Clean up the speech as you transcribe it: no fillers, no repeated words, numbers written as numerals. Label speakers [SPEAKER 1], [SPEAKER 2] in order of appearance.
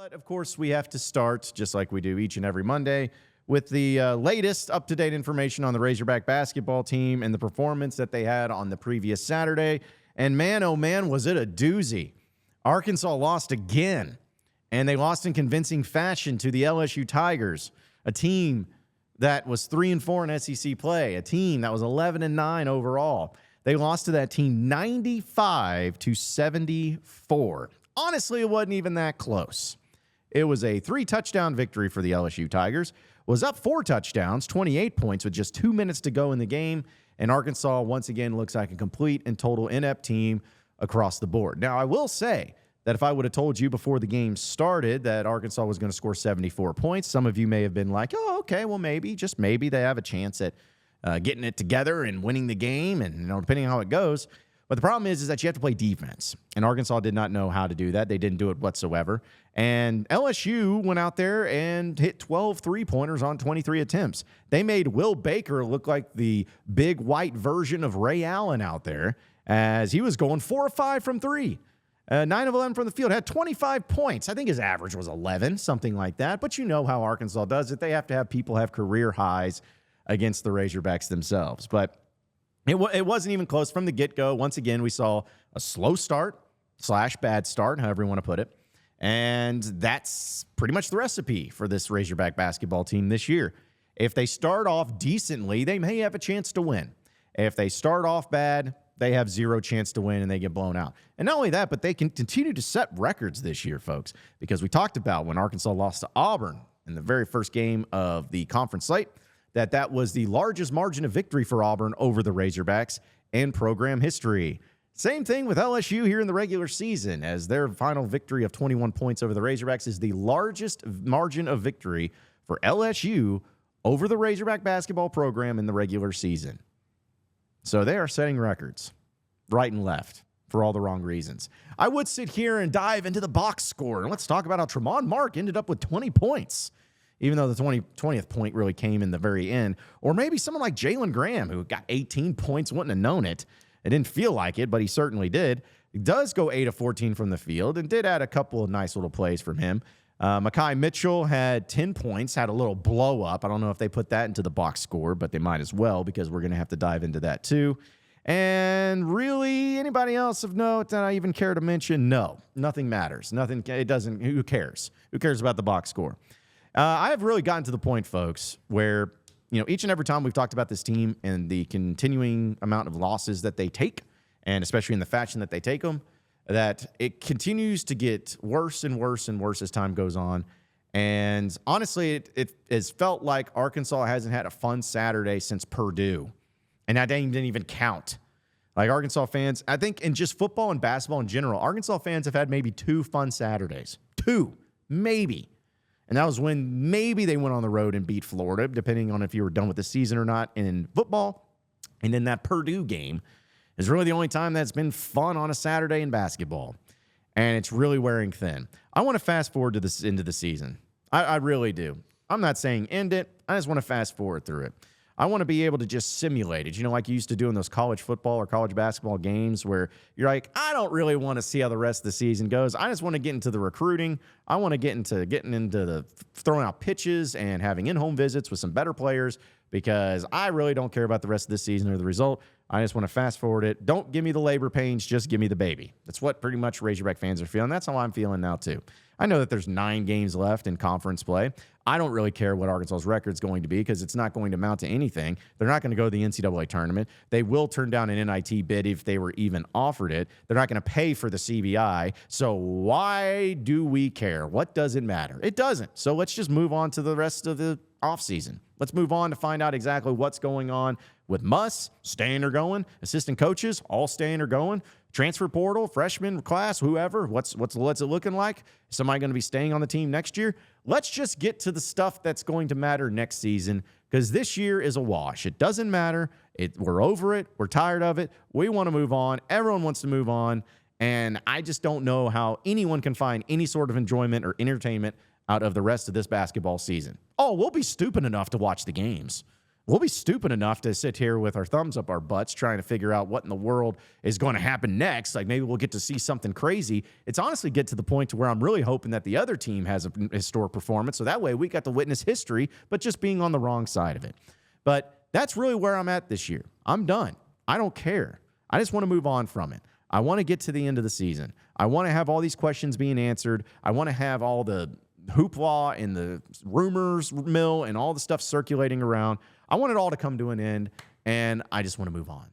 [SPEAKER 1] But, of course, we have to start, just like we do each and every Monday, with the latest up-to-date information on the Razorback basketball team and the performance that they had on the previous Saturday. And, man, oh, man, was it a doozy. Arkansas lost again, and they lost in convincing fashion to the LSU Tigers, a team that was 3-4 in SEC play, a team that was 11-9 overall. They lost to that team 95-74. Honestly, it wasn't even that close. It was a 3-touchdown victory for the LSU Tigers. Was up 4 touchdowns, 28 points with just 2 minutes to go in the game. And Arkansas, once again, looks like a complete and total inept team across the board. Now, I will say that if I would have told you before the game started that Arkansas was going to score 74 points, some of you may have been like, oh, okay, well, maybe, just maybe they have a chance at getting it together and winning the game, and depending on how it goes. But the problem is that you have to play defense, and Arkansas did not know how to do that. They didn't do it whatsoever. And LSU went out there and hit 12 three-pointers on 23 attempts. They made Will Baker look like the big white version of Ray Allen out there, as he was going 4 of 5 from 3. 9 of 11 from the field, had 25 points. I think his average was 11, something like that. But you know how Arkansas does it. They have to have people have career highs against the Razorbacks themselves. But it wasn't even close from the get-go. Once again, we saw a slow start / bad start, however you want to put it. And that's pretty much the recipe for this Razorback basketball team this year. If they start off decently, they may have a chance to win. If they start off bad, they have zero chance to win and they get blown out. And not only that, but they can continue to set records this year, folks, because we talked about when Arkansas lost to Auburn in the very first game of the conference slate, that was the largest margin of victory for Auburn over the Razorbacks in program history. Same thing with LSU here in the regular season, as their final victory of 21 points over the Razorbacks is the largest margin of victory for LSU over the Razorback basketball program in the regular season. So they are setting records right and left for all the wrong reasons. I would sit here and dive into the box score, and let's talk about how Tremont Mark ended up with 20 points, even though the 20th point really came in the very end. Or maybe someone like Jalen Graham, who got 18 points, wouldn't have known it. It didn't feel like it, but he certainly did. He does go 8 of 14 from the field and did add a couple of nice little plays from him. Mekhi Mitchell had 10 points, had a little blow up. I don't know if they put that into the box score, but they might as well, because we're going to have to dive into that too. And really, anybody else of note that I even care to mention? No, nothing matters. Nothing. It doesn't. Who cares? Who cares about the box score? I have really gotten to the point, folks, where each and every time we've talked about this team and the continuing amount of losses that they take, and especially in the fashion that they take them, that it continues to get worse and worse and worse as time goes on. And honestly, it has felt like Arkansas hasn't had a fun Saturday since Purdue. And that didn't even count. Like, Arkansas fans, I think in just football and basketball in general, Arkansas fans have had maybe 2 fun Saturdays. 2, maybe. And that was when maybe they went on the road and beat Florida, depending on if you were done with the season or not in football. And then that Purdue game is really the only time that's been fun on a Saturday in basketball. And it's really wearing thin. I want to fast forward to this into the season. I really do. I'm not saying end it. I just want to fast forward through it. I want to be able to just simulate it, like you used to do in those college football or college basketball games where you're like, I don't really want to see how the rest of the season goes. I just want to get into the recruiting. I want to get into getting into the throwing out pitches and having in-home visits with some better players, because I really don't care about the rest of this season or the result. I just want to fast forward it. Don't give me the labor pains. Just give me the baby. That's what pretty much Razorback fans are feeling. That's how I'm feeling now too. I know that there's 9 games left in conference play. I don't really care what Arkansas's record is going to be, because it's not going to amount to anything. They're not going to go to the NCAA tournament. They will turn down an NIT bid if they were even offered it. They're not going to pay for the CBI. So why do we care? What does it matter? It doesn't. So let's just move on to the rest of the offseason. Let's move on to find out exactly what's going on with Muss, staying or going, assistant coaches, all staying or going, transfer portal, freshman class, whoever. What's it looking like? Is somebody going to be staying on the team next year? Let's just get to the stuff that's going to matter next season, because this year is a wash. It doesn't matter. We're over it. We're tired of it. We want to move on. Everyone wants to move on. And I just don't know how anyone can find any sort of enjoyment or entertainment out of the rest of this basketball season. Oh, we'll be stupid enough to watch the games. we'll be stupid enough to sit here with our thumbs up our butts trying to figure out what in the world is going to happen next. Like maybe we'll get to see something crazy. It's honestly get to the point to where I'm really hoping that the other team has a historic performance. So that way we got to witness history, but just being on the wrong side of it. But that's really where I'm at this year. I'm done. I don't care. I just want to move on from it. I want to get to the end of the season. I want to have all these questions being answered. I want to have all the hoopla and the rumors mill and all the stuff circulating around. I want it all to come to an end, and I just want to move on.